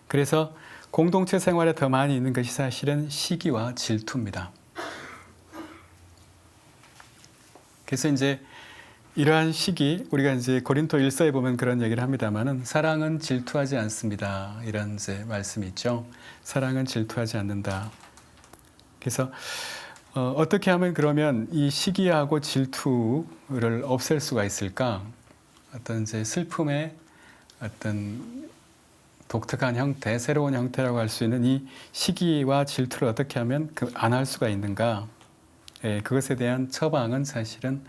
그래서 공동체 생활에 더 많이 있는 것이 사실은 시기와 질투입니다. 그래서 이제 이러한 시기 우리가 이제 고린도 1서에 보면 그런 얘기를 합니다만은 사랑은 질투하지 않습니다. 이런 이제 말씀이 있죠. 사랑은 질투하지 않는다. 그래서 어떻게 하면 그러면 이 시기하고 질투를 없앨 수가 있을까? 어떤 이제 슬픔의 어떤 독특한 형태, 새로운 형태라고 할 수 있는 이 시기와 질투를 어떻게 하면 안 할 수가 있는가? 그것에 대한 처방은 사실은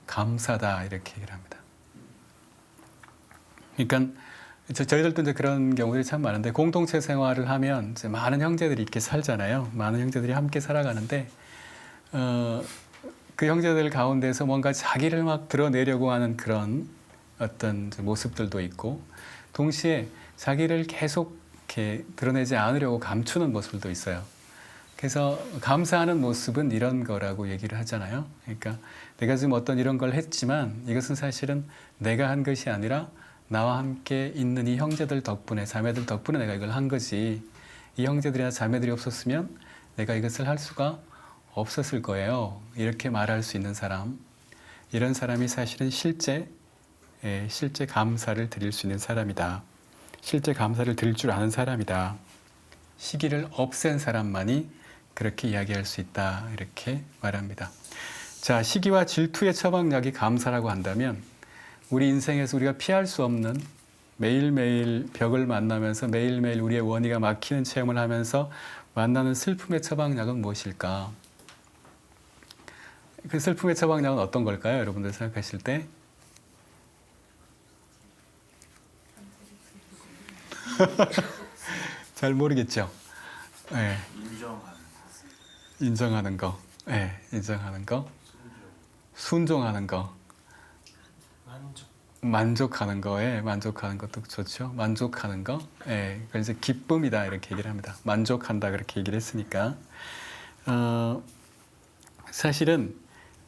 감사다 이렇게 얘기를 합니다. 그러니까 저희들도 이제 그런 경우들이 참 많은데 공동체 생활을 하면 이제 많은 형제들이 이렇게 살잖아요. 많은 형제들이 함께 살아가는데 그 형제들 가운데서 뭔가 자기를 막 드러내려고 하는 그런 어떤 모습들도 있고 동시에 자기를 계속 이렇게 드러내지 않으려고 감추는 모습도 있어요. 그래서 감사하는 모습은 이런 거라고 얘기를 하잖아요. 그러니까 내가 지금 어떤 이런 걸 했지만 이것은 사실은 내가 한 것이 아니라 나와 함께 있는 이 형제들 덕분에 자매들 덕분에 내가 이걸 한 거지 이 형제들이나 자매들이 없었으면 내가 이것을 할 수가 없었을 거예요. 이렇게 말할 수 있는 사람 이런 사람이 사실은 실제 감사를 드릴 수 있는 사람이다. 실제 감사를 드릴 줄 아는 사람이다. 시기를 없앤 사람만이 그렇게 이야기할 수 있다. 이렇게 말합니다. 자, 시기와 질투의 처방약이 감사라고 한다면 우리 인생에서 우리가 피할 수 없는 매일매일 벽을 만나면서 매일매일 우리의 원의가 막히는 체험을 하면서 만나는 슬픔의 처방약은 무엇일까? 그 슬픔의 처방약은 어떤 걸까요? 여러분들 생각하실 때? 잘 모르겠죠? 네. 인정하는 거, 네, 인정하는 거, 순종하는 거, 만족하는 거에 만족하는 것도 좋죠. 만족하는 거, 예, 그걸 이제 기쁨이다 이렇게 얘기를 합니다. 만족한다 그렇게 얘기를 했으니까 사실은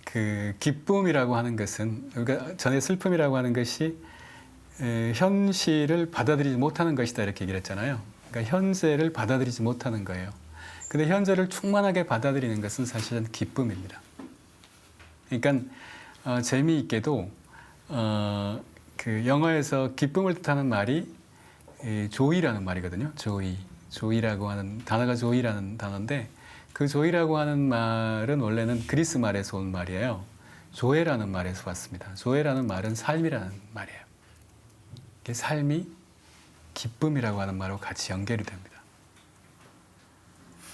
그 기쁨이라고 하는 것은 우리가 전에 슬픔이라고 하는 것이 현실을 받아들이지 못하는 것이다 이렇게 얘기를 했잖아요. 그러니까 현재를 받아들이지 못하는 거예요. 근데 현재를 충만하게 받아들이는 것은 사실은 기쁨입니다. 그러니까 재미있게도 그 영어에서 기쁨을 뜻하는 말이 조이라는 말이거든요. 조이라고 하는 단어가 조이라는 단어인데 그 조이라고 하는 말은 원래는 그리스 말에서 온 말이에요. 조에라는 말에서 왔습니다. 조에라는 말은 삶이라는 말이에요. 삶이 기쁨이라고 하는 말하고 같이 연결이 됩니다.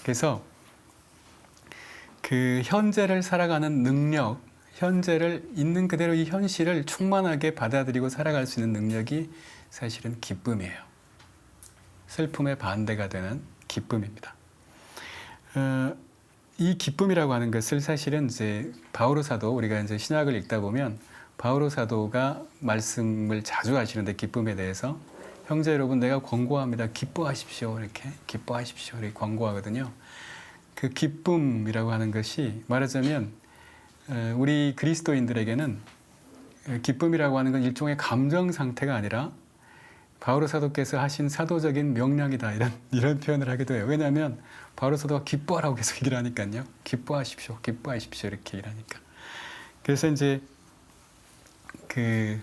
그래서 그 현재를 살아가는 능력, 현재를 있는 그대로 이 현실을 충만하게 받아들이고 살아갈 수 있는 능력이 사실은 기쁨이에요. 슬픔의 반대가 되는 기쁨입니다. 이 기쁨이라고 하는 것을 사실은 이제 바오로 사도 우리가 이제 신약을 읽다 보면 바오로 사도가 말씀을 자주 하시는데 기쁨에 대해서 형제 여러분 내가 권고합니다. 기뻐하십시오. 이렇게 기뻐하십시오. 이렇게 권고하거든요. 그 기쁨이라고 하는 것이 말하자면 우리 그리스도인들에게는 기쁨이라고 하는 건 일종의 감정 상태가 아니라 바오로 사도께서 하신 사도적인 명령이다 이런 표현을 하기도 해요. 왜냐하면 바오로 사도가 기뻐하라고 계속 얘기를 하니까요. 기뻐하십시오. 기뻐하십시오. 이렇게 얘기를 하니까. 그래서 이제 그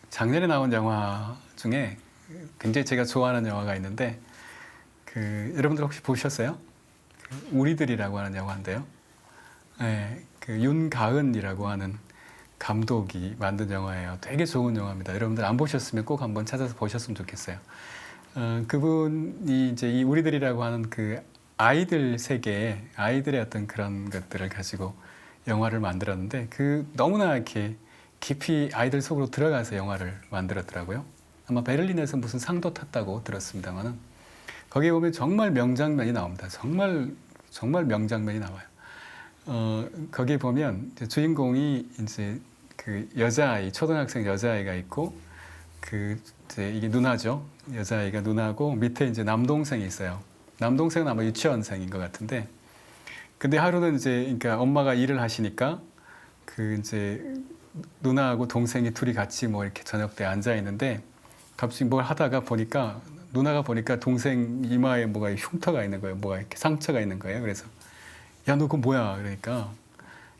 작년에 나온 영화 중에 굉장히 제가 좋아하는 영화가 있는데 그 여러분들 혹시 보셨어요? 그 우리들이라고 하는 영화인데요. 네, 그 윤가은이라고 하는 감독이 만든 영화예요. 되게 좋은 영화입니다. 여러분들 안 보셨으면 꼭 한번 찾아서 보셨으면 좋겠어요. 그분이 이제 이 우리들이라고 하는 그 아이들 세계, 아이들의 어떤 그런 것들을 가지고 영화를 만들었는데 그 너무나 이렇게 깊이 아이들 속으로 들어가서 영화를 만들었더라고요. 아마 베를린에서 무슨 상도 탔다고 들었습니다만은 거기에 보면 정말 명장면이 나옵니다. 정말 명장면이 나와요. 거기에 보면 주인공이 이제 그 여자아이, 초등학생 여자아이가 있고 그 이제 이게 누나죠. 여자아이가 누나고 밑에 이제 남동생이 있어요. 남동생은 아마 유치원생인 것 같은데, 근데 하루는 이제 그러니까 엄마가 일을 하시니까 그 이제 누나하고 동생이 둘이 같이 뭐 이렇게 저녁 때 앉아 있는데 갑자기 뭘 하다가 보니까 누나가 보니까 동생 이마에 뭐가 흉터가 있는 거예요. 뭐가 이렇게 상처가 있는 거예요. 그래서 야, 너 그거 뭐야? 그러니까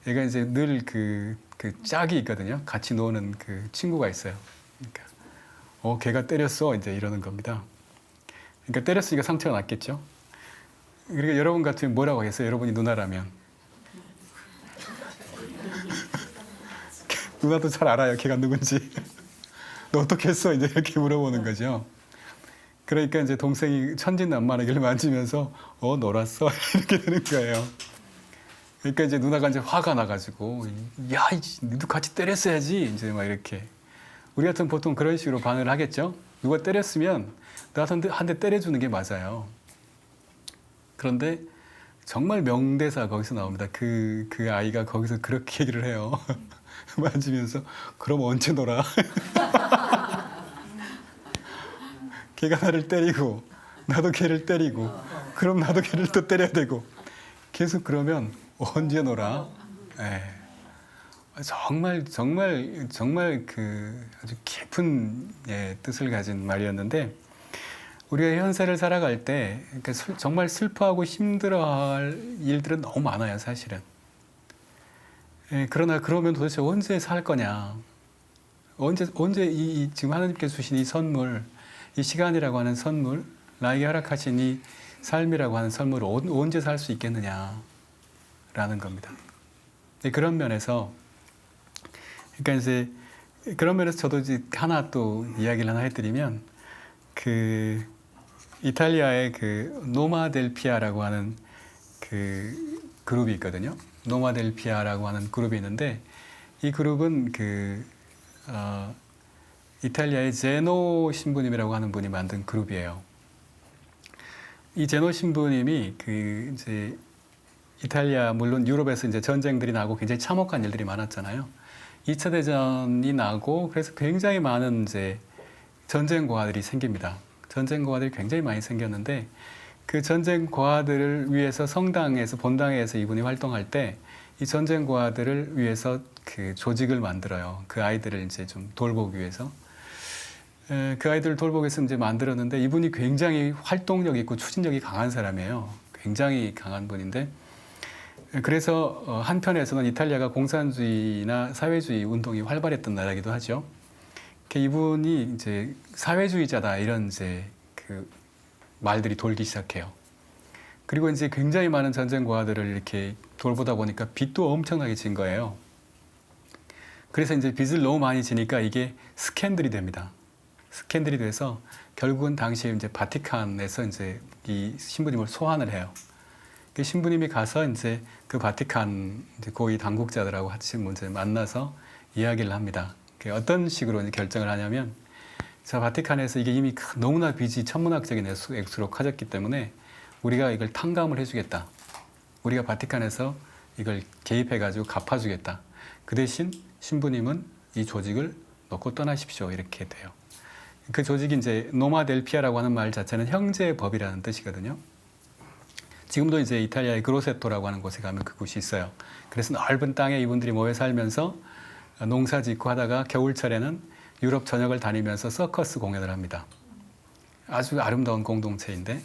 얘가 이제 늘 그 짝이 있거든요. 같이 노는 그 친구가 있어요. 그러니까 걔가 때렸어. 이제 이러는 겁니다. 그러니까 때렸으니까 상처가 났겠죠. 그러니까 여러분 같으면 뭐라고 하겠어요? 여러분이 누나라면. 누나도 잘 알아요. 걔가 누군지. 너 어떻게 했어? 이제 이렇게 물어보는 거죠. 그러니까 이제 동생이 천진난만하게 만지면서 놀았어. 이렇게 되는 거예요. 그러니까 이제 누나가 이제 화가 나가지고 야, 너도 같이 때렸어야지. 이제 막 이렇게. 우리 같은 보통 그런 식으로 반응을 하겠죠. 누가 때렸으면 나한테 한 대 때려주는 게 맞아요. 그런데 정말 명대사 거기서 나옵니다. 그 아이가 거기서 그렇게 얘기를 해요. 만지면서 그럼 언제 놀아? 걔가 나를 때리고 나도 걔를 때리고 그럼 나도 걔를 또 때려야 되고 계속 그러면 언제 놀아? 정말 그 아주 깊은 뜻을 가진 말이었는데 우리가 현세를 살아갈 때 그러니까 정말 슬퍼하고 힘들어할 일들은 너무 많아요, 사실은. 그러나 그러면 도대체 언제 살 거냐? 언제 지금 하나님께서 주신 이 선물, 이 시간이라고 하는 선물, 나에게 허락하신 이 삶이라고 하는 선물을 언제 살 수 있겠느냐라는 겁니다. 그런 면에서, 그러니까 이제 그런 면에서 저도 이제 하나 또 이야기를 하나 해드리면, 그 이탈리아의 그 노마델피아라고 하는 그 그룹이 있거든요. 노마델피아라고 하는 그룹이 있는데 이 그룹은 이탈리아의 제노 신부님이라고 하는 분이 만든 그룹이에요. 이 제노 신부님이 그 이제 이탈리아 물론 유럽에서 이제 전쟁들이 나고 굉장히 참혹한 일들이 많았잖아요. 2차 대전이 나고 그래서 굉장히 많은 이제 전쟁 고아들이 생깁니다. 전쟁 고아들이 굉장히 많이 생겼는데 그 전쟁 고아들을 위해서 성당에서 본당에서 이분이 활동할 때 이 전쟁 고아들을 위해서 그 조직을 만들어요. 그 아이들을 이제 좀 돌보기 위해서. 그 아이들을 돌보기 위해서 이제 만들었는데 이분이 굉장히 활동력 있고 추진력이 강한 사람이에요. 굉장히 강한 분인데 그래서 한편에서는 이탈리아가 공산주의나 사회주의 운동이 활발했던 나라이기도 하죠. 이분이 이제 사회주의자다 이런 이제 그 말들이 돌기 시작해요. 그리고 이제 굉장히 많은 전쟁 고아들을 이렇게 돌보다 보니까 빚도 엄청나게 진 거예요. 그래서 이제 빚을 너무 많이 지니까 이게 스캔들이 됩니다. 스캔들이 돼서 결국은 당시에 이제 바티칸에서 이제 이 신부님을 소환을 해요. 그 신부님이 가서 이제 그 바티칸 이제 고위 당국자들하고 같이 이제 만나서 이야기를 합니다. 어떤 식으로 이제 결정을 하냐면, 자, 바티칸에서 이게 이미 너무나 빚이 천문학적인 액수로 커졌기 때문에 우리가 이걸 탕감을 해주겠다. 우리가 바티칸에서 이걸 개입해가지고 갚아주겠다. 그 대신 신부님은 이 조직을 놓고 떠나십시오. 이렇게 돼요. 그 조직이 이제 노마델피아라고 하는 말 자체는 형제법이라는 뜻이거든요. 지금도 이제 이탈리아의 그로세토라고 하는 곳에 가면 그곳이 있어요. 그래서 넓은 땅에 이분들이 모여 살면서 농사 짓고 하다가 겨울철에는 유럽 전역을 다니면서 서커스 공연을 합니다. 아주 아름다운 공동체인데,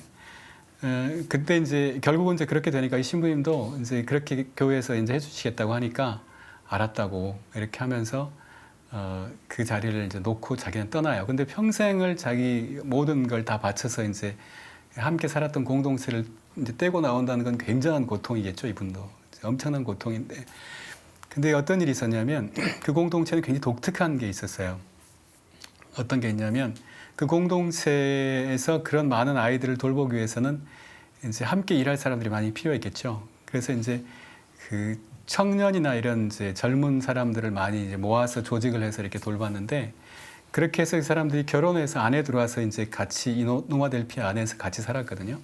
그때 이제 결국은 이제 그렇게 되니까 이 신부님도 이제 그렇게 교회에서 이제 해주시겠다고 하니까 알았다고 이렇게 하면서 그 자리를 이제 놓고 자기는 떠나요. 근데 평생을 자기 모든 걸 다 바쳐서 이제 함께 살았던 공동체를 이제 떼고 나온다는 건 굉장한 고통이겠죠, 이분도. 엄청난 고통인데. 근데 어떤 일이 있었냐면 그 공동체는 굉장히 독특한 게 있었어요. 어떤 게 있냐면 그 공동체에서 그런 많은 아이들을 돌보기 위해서는 이제 함께 일할 사람들이 많이 필요했겠죠. 그래서 이제 그 청년이나 이런 이제 젊은 사람들을 많이 이제 모아서 조직을 해서 이렇게 돌봤는데, 그렇게 해서 이 사람들이 결혼해서 안에 들어와서 이제 같이 이 노마델피아 안에서 같이 살았거든요.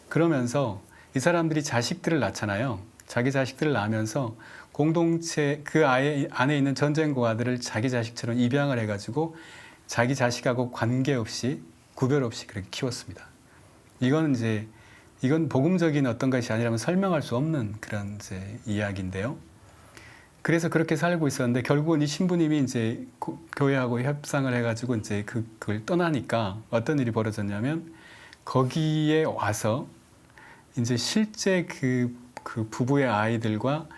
그러면서 이 사람들이 자식들을 낳잖아요. 자기 자식들을 낳으면서 공동체 그 안에 있는 전쟁 고아들을 자기 자식처럼 입양을 해가지고 자기 자식하고 관계없이 구별 없이 그렇게 키웠습니다. 이건 복음적인 어떤 것이 아니라면 설명할 수 없는 그런 이제 이야기인데요. 그래서 그렇게 살고 있었는데 결국은 이 신부님이 이제 교회하고 협상을 해가지고 이제 그걸 떠나니까 어떤 일이 벌어졌냐면 거기에 와서 이제 실제 그 부부의 아이들과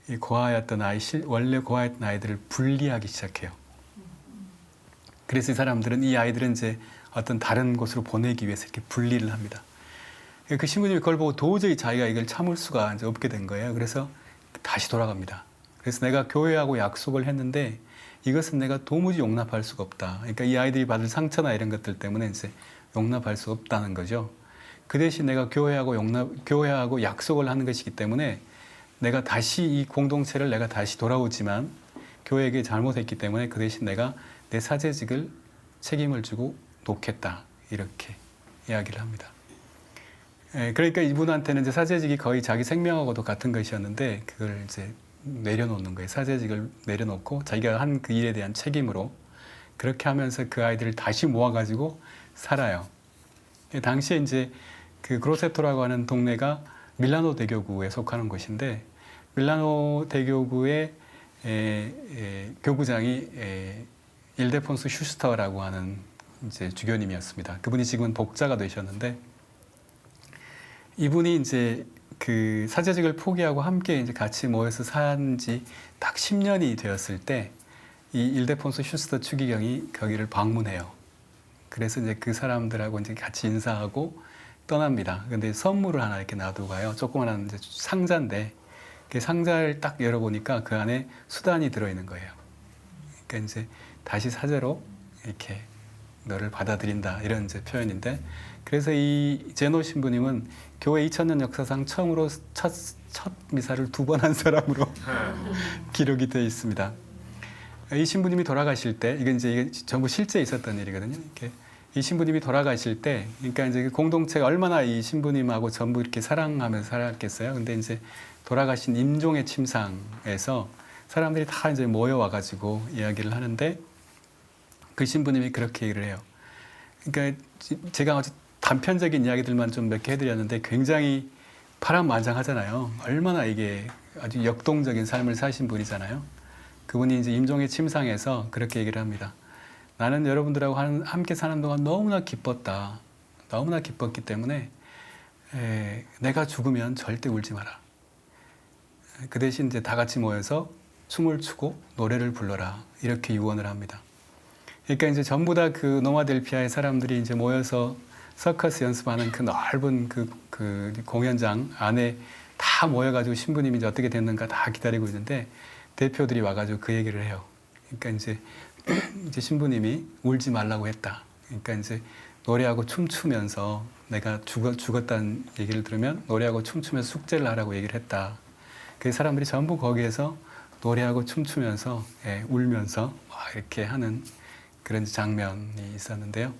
이 고아였던 원래 고아였던 아이들을 분리하기 시작해요. 그래서 이 사람들은 이 아이들은 이제 어떤 다른 곳으로 보내기 위해서 이렇게 분리를 합니다. 그 신부님이 그걸 보고 도저히 자기가 이걸 참을 수가 이제 없게 된 거예요. 그래서 다시 돌아갑니다. 그래서 내가 교회하고 약속을 했는데 이것은 내가 도무지 용납할 수가 없다. 그러니까 이 아이들이 받을 상처나 이런 것들 때문에 이제 용납할 수 없다는 거죠. 그 대신 내가 교회하고 약속을 하는 것이기 때문에 내가 다시 이 공동체를 내가 다시 돌아오지만 교회에게 잘못했기 때문에 그 대신 내가 내 사제직을 책임을 지고 놓겠다. 이렇게 이야기를 합니다. 그러니까 이분한테는 이제 사제직이 거의 자기 생명하고도 같은 것이었는데 그걸 이제 내려놓는 거예요. 사제직을 내려놓고 자기가 한 그 일에 대한 책임으로 그렇게 하면서 그 아이들을 다시 모아가지고 살아요. 당시에 이제 그 그로세토라고 하는 동네가 밀라노 대교구에 속하는 곳인데 밀라노 대교구의 교구장이 일데폰소 슈스터라고 하는 이제 주교님이었습니다. 그분이 지금은 복자가 되셨는데 이분이 이제 그 사제직을 포기하고 함께 이제 같이 모여서 산 지 딱 10년이 되었을 때 이 일데폰소 슈스터 추기경이 거기를 방문해요. 그래서 이제 그 사람들하고 이제 같이 인사하고 떠납니다. 근데 선물을 하나 이렇게 놔두고 가요. 조그만한 이제 상자인데 그 상자를 딱 열어보니까 그 안에 수단이 들어있는 거예요. 그러니까 이제 다시 사제로 이렇게 너를 받아들인다 이런 이제 표현인데 그래서 이 제노 신부님은 교회 2000년 역사상 처음으로 첫 미사를 2번 한 사람으로 기록이 되어 있습니다. 이 신부님이 돌아가실 때 이게 전부 실제 있었던 일이거든요. 이렇게 이 신부님이 돌아가실 때, 그러니까 이제 공동체가 얼마나 이 신부님하고 전부 이렇게 사랑하면서 살았겠어요. 근데 이제 돌아가신 임종의 침상에서 사람들이 다 이제 모여와가지고 이야기를 하는데 그 신부님이 그렇게 얘기를 해요. 그러니까 제가 아주 단편적인 이야기들만 좀 몇 개 해드렸는데 굉장히 파란만장하잖아요. 얼마나 이게 아주 역동적인 삶을 사신 분이잖아요. 그분이 이제 임종의 침상에서 그렇게 얘기를 합니다. 나는 여러분들하고 함께 사는 동안 너무나 기뻤다. 너무나 기뻤기 때문에 내가 죽으면 절대 울지 마라. 그 대신 이제 다 같이 모여서 춤을 추고 노래를 불러라. 이렇게 유언을 합니다. 그러니까 이제 전부 다 그 노마델피아의 사람들이 이제 모여서 서커스 연습하는 그 넓은 그 공연장 안에 다 모여가지고 신부님이 이제 어떻게 됐는가 다 기다리고 있는데 대표들이 와가지고 그 얘기를 해요. 그러니까 이제 신부님이 울지 말라고 했다. 그러니까 이제 노래하고 춤추면서 내가 죽었다는 얘기를 들으면 노래하고 춤추면서 숙제를 하라고 얘기를 했다. 그 사람들이 전부 거기에서 노래하고 춤추면서 울면서 이렇게 하는 그런 장면이 있었는데요.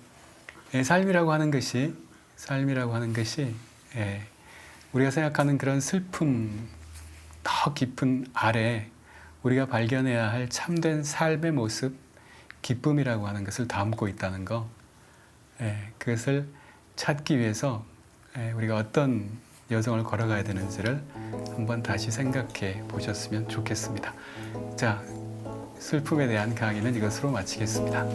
삶이라고 하는 것이 우리가 생각하는 그런 슬픔 더 깊은 아래 우리가 발견해야 할 참된 삶의 모습, 기쁨이라고 하는 것을 담고 있다는 거, 그것을 찾기 위해서 우리가 어떤 여정을 걸어가야 되는지를 한번 다시 생각해 보셨으면 좋겠습니다. 자, 슬픔에 대한 강의는 이것으로 마치겠습니다.